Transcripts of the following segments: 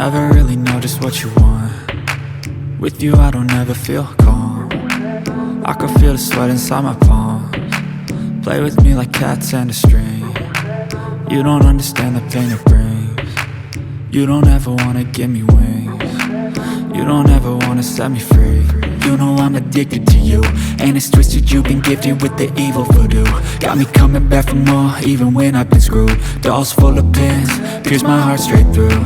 never really know just what you want. With you I don't ever feel calm. I can feel the sweat inside my palms. Play with me like cats and a string. You don't understand the pain it brings. You don't ever wanna give me wings. You don't ever wanna set me free. You know I'm addicted to you, and it's twisted, you've been gifted with the evil voodoo. Got me coming back for more, even when I've been screwed. Dolls full of pins, pierce my heart straight through.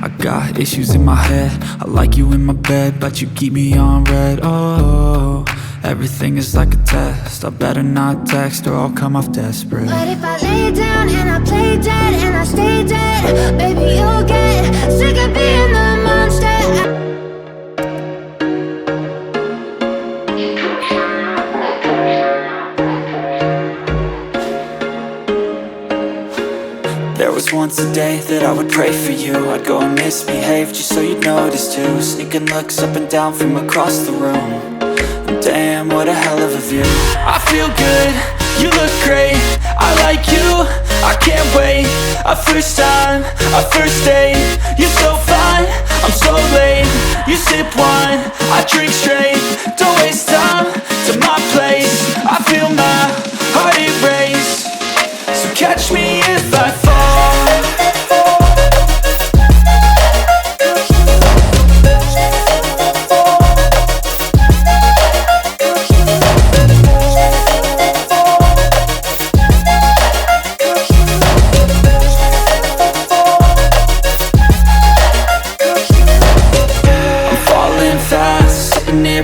I got issues in my head, I like you in my bed, but you keep me on red. Oh, everything is like a test, I better not text or I'll come off desperate. But if I lay down and I play dead and I stay dead, baby you'll get sick of being the monster. There was once a day that I would pray for you. I'd go and misbehave just so you'd notice too. Sneaking looks up and down from across the room. And damn, what a hell of a view. I feel good, you look great, I like you, I can't wait. A first time, a first date, you're so fine, I'm so late. You sip wine, I drink straight. Don't waste time to my place. I feel my heart erase. So catch me if I fall.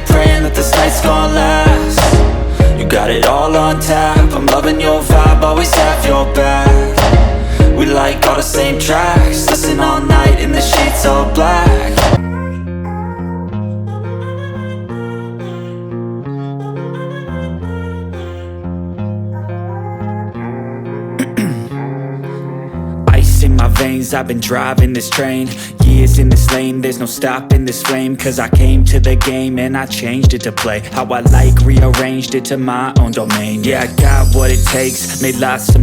Praying that this night's gonna last. You got it all on tap, I'm loving your vibe, always have your back. We like all the same tracks, listen all night in the sheets all black. Ice in my veins, I've been driving this train. Years in this lane, there's no stopping this flame. Cause I came to the game and I changed it to play how I like, rearranged it to my own domain. Yeah, I got what it takes, made lots of